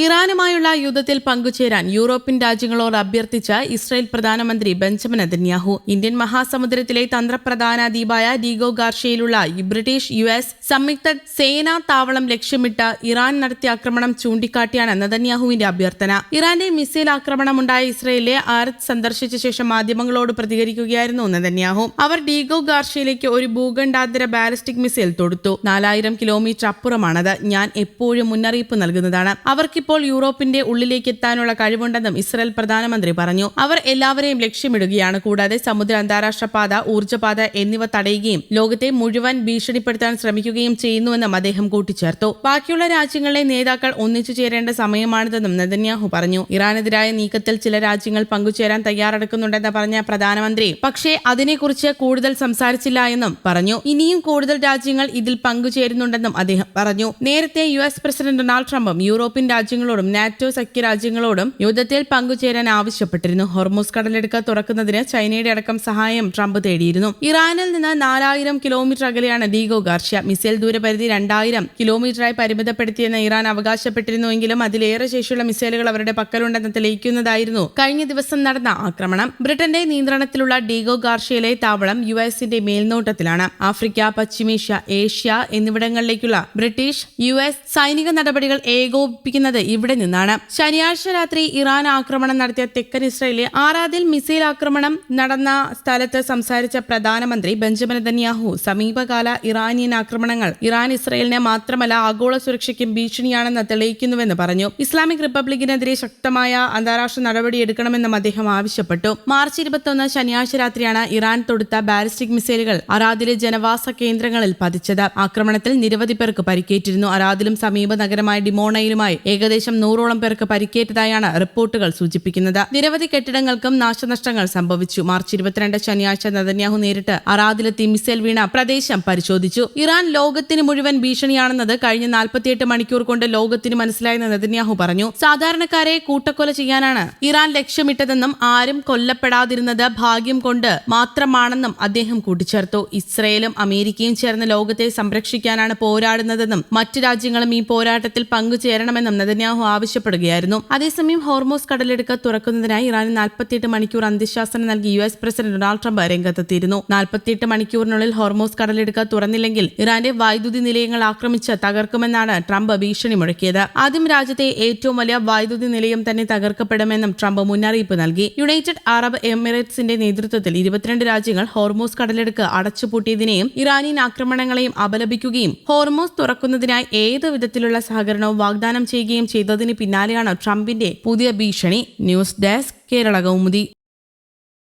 ഇറാനുമായുള്ള യുദ്ധത്തിൽ പങ്കുചേരാൻ European രാജ്യങ്ങളോട് അഭ്യർത്ഥിച്ച Israel പ്രധാനമന്ത്രി Benjamin Netanyahu. Indian മഹാസമുദ്രത്തിലെ തന്ത്രപ്രധാന ദ്വീപായ ഡീഗോ ഗാർഷ്യയിലുള്ള ബ്രിട്ടീഷ് US സംയുക്ത സേനാ താവളം ലക്ഷ്യമിട്ട് ഇറാൻ നടത്തിയ ആക്രമണം ചൂണ്ടിക്കാട്ടിയാണ് നെതന്യാഹുവിന്റെ അഭ്യർത്ഥന. ഇറാന്റെ മിസൈൽ ആക്രമണമുണ്ടായ ഇസ്രായേലിലെ ആരത്ത് സന്ദർശിച്ച ശേഷം മാധ്യമങ്ങളോട് പ്രതികരിക്കുകയായിരുന്നു നെതന്യാഹു. അവർ ഡീഗോ ഗാർഷ്യയിലേക്ക് ഒരു ഭൂഖണ്ഡാന്തര ബാലിസ്റ്റിക് മിസൈൽ തൊടുത്തു. 4000 കിലോമീറ്റർ അപ്പുറമാണത്. ഞാൻ എപ്പോഴും മുന്നറിയിപ്പ് നൽകുന്നതാണ്. അവർക്കിപ്പോൾ യൂറോപ്പിന്റെ ഉള്ളിലേക്ക് എത്താനുള്ള കഴിവുണ്ടെന്നും ഇസ്രായേൽ പ്രധാനമന്ത്രി പറഞ്ഞു. അവർ എല്ലാവരെയും ലക്ഷ്യമിടുകയാണ്. കൂടാതെ സമുദ്ര അന്താരാഷ്ട്ര പാത, ഊർജ്ജപാത എന്നിവ തടയുകയും ലോകത്തെ മുഴുവൻ ഭീഷണിപ്പെടുത്താൻ ശ്രമിക്കുകയും ചെയ്യുന്നുവെന്നും അദ്ദേഹം കൂട്ടിച്ചേർത്തു. ബാക്കിയുള്ള രാജ്യങ്ങളിലെ നേതാക്കൾ ഒന്നിച്ചു ചേരേണ്ട സമയമാണിതെന്നും നെതന്യാഹു പറഞ്ഞു. ഇറാനെതിരായ നീക്കത്തിൽ ചില രാജ്യങ്ങൾ പങ്കുചേരാൻ തയ്യാറെടുക്കുന്നുണ്ടെന്ന് പറഞ്ഞ പ്രധാനമന്ത്രി പക്ഷേ അതിനെക്കുറിച്ച് കൂടുതൽ സംസാരിച്ചില്ല എന്നും പറഞ്ഞു. ഇനിയും കൂടുതൽ രാജ്യങ്ങൾ ഇതിൽ പങ്കുചേരുന്നുണ്ടെന്നും അദ്ദേഹം പറഞ്ഞു. നേരത്തെ US പ്രസിഡന്റ് ഡൊണാൾഡ് ട്രംപും യൂറോപ്യൻ രാജ്യങ്ങളോടും നാറ്റോ സഖ്യരാജ്യങ്ങളോടും യുദ്ധത്തിൽ പങ്കുചേരാൻ ആവശ്യപ്പെട്ടിരുന്നു. ഹോർമൂസ് കടലിടുക്ക് തുറക്കുന്നതിന് ചൈനയുടെ അടക്കം സഹായം ട്രംപ് തേടിയിരുന്നു. ഇറാനിൽ നിന്ന് 4000 കിലോമീറ്റർ അകലെയാണ് ഡീഗോ ഗാർഷ്യ. മിസൈൽ ദൂരപരിധി 2000 കിലോമീറ്ററായി പരിമിതപ്പെടുത്തിയെന്ന് ഇറാൻ അവകാശപ്പെട്ടിരുന്നുവെങ്കിലും അതിലേറെ ശേഷിയുള്ള മിസൈലുകൾ അവരുടെ പക്കലുണ്ടെന്ന് തെളിയിക്കുന്നതായിരുന്നു കഴിഞ്ഞ ദിവസം നടന്ന ആക്രമണം. ബ്രിട്ടന്റെ നിയന്ത്രണത്തിലുള്ള ഡീഗോ ഗാർഷ്യയിലെ താവളം USന്റെ മേൽനോട്ടത്തിലാണ്. ആഫ്രിക്ക, പശ്ചിമേഷ്യ, ഏഷ്യ എന്നിവിടങ്ങളിലേക്കുള്ള ബ്രിട്ടീഷ് US സൈനിക നടപടികൾ ഏകോപിപ്പിക്കുന്നത് ഇവിടെ നിന്നാണ്. ശനിയാഴ്ച രാത്രി ഇറാൻ ആക്രമണം നടത്തിയ തെക്കൻ ഇസ്രായേലിലെ ആറാദിൽ മിസൈൽ ആക്രമണം നടന്ന സ്ഥലത്ത് സംസാരിച്ച പ്രധാനമന്ത്രി ബെഞ്ചമിൻ നെതന്യാഹു സമീപകാല ഇറാനിയൻ ആക്രമണങ്ങൾ ഇറാൻ ഇസ്രായേലിനെ മാത്രമല്ല ആഗോള സുരക്ഷയ്ക്കും ഭീഷണിയാണെന്ന് തെളിയിക്കുന്നുവെന്ന് പറഞ്ഞു. ഇസ്ലാമിക് റിപ്പബ്ലിക്കിനെതിരെ ശക്തമായ അന്താരാഷ്ട്ര നടപടിയെടുക്കണമെന്നും അദ്ദേഹം ആവശ്യപ്പെട്ടു. മാർച്ച് 21 ശനിയാഴ്ച രാത്രിയാണ് ഇറാൻ തൊടുത്ത ബാലിസ്റ്റിക് മിസൈലുകൾ അറാദിലെ ജനവാസ കേന്ദ്രങ്ങളിൽ പതിച്ചത്. ആക്രമണത്തിൽ നിരവധി പേർക്ക് പരിക്കേറ്റിരുന്നു. അറാദിലും സമീപ നഗരമായ ഡിമോണയിലുമായി ഏകദേശം 100ഓളം പേർക്ക് പരിക്കേറ്റതായാണ് റിപ്പോർട്ടുകൾ സൂചിപ്പിക്കുന്നത്. നിരവധി കെട്ടിടങ്ങൾക്കും നാശനഷ്ടങ്ങൾ സംഭവിച്ചു. മാർച്ച് 22 ശനിയാഴ്ച നെതന്യാഹു നേരിട്ട് അറാദിലെത്തി മിസൈൽ വീണ പ്രദേശം പരിശോധിച്ചു. ഇറാൻ ലോകത്തിന് മുഴുവൻ ഭീഷണിയാണെന്നത് കഴിഞ്ഞ 48 മണിക്കൂർ കൊണ്ട് ലോകത്തിന് മനസ്സിലായെന്ന് നെതന്യാഹു പറഞ്ഞു. സാധാരണക്കാരെ കൂട്ടക്കൊല ചെയ്യാനാണ് ഇറാൻ ലക്ഷ്യമിട്ടതെന്നും ആരും കൊല്ലപ്പെടാതിരുന്നത് ഭാഗ്യം കൊണ്ട് മാത്രമാണെന്നും അദ്ദേഹം കൂട്ടിച്ചേർത്തു. ഇസ്രയേലും അമേരിക്കയും ചേർന്ന് ലോകത്തെ സംരക്ഷിക്കാനാണ് പോരാടുന്നതെന്നും മറ്റു രാജ്യങ്ങളും ഈ പോരാട്ടത്തിൽ പങ്കുചേരണമെന്നും നെതന്യാഹു ആവശ്യപ്പെടുകയായിരുന്നു. അതേസമയം ഹോർമൂസ് കടലിടുക്ക് തുറക്കുന്നതിനായി ഇറാന് 48 മണിക്കൂർ അന്ത്യശാസനം നൽകി US പ്രസിഡന്റ് ഡൊണാൾഡ് ട്രംപ് രംഗത്തെത്തിയിരുന്നു. 48 മണിക്കൂറിനുള്ളിൽ ഹോർമൂസ് കടലിടുക്ക് തുറന്നില്ലെങ്കിൽ ഇറാന്റെ വൈദ്യുതി നിലയങ്ങൾ ആക്രമിച്ച് തകർക്കുമെന്നാണ് ട്രംപ് ഭീഷണി മുഴക്കിയത്. ആദ്യം രാജ്യത്തെ ഏറ്റവും വലിയ വൈദ്യുതി നിലയം തന്നെ തകർക്കപ്പെടുമെന്നും ട്രംപ് മുന്നറിയിപ്പ് നൽകി. യുണൈറ്റഡ് അറബ് എമിറേറ്റ്സിന്റെ നേതൃത്വത്തിൽ 22 രാജ്യങ്ങൾ ഹോർമൂസ് കടലിടുക്ക് അടച്ചുപൂട്ടിയതിനെയും ഇറാനിയൻ ആക്രമണങ്ങളെയും അപലപിക്കുകയും ഹോർമൂസ് തുറക്കുന്നതിനായി ഏത് വിധത്തിലുള്ള സഹകരണവും വാഗ്ദാനം ചെയ്യുകയും ചെയ്തതിന് പിന്നാലെയാണ് ട്രംപിന്റെ പുതിയ ഭീഷണി. News desk Kerala Kaumudi.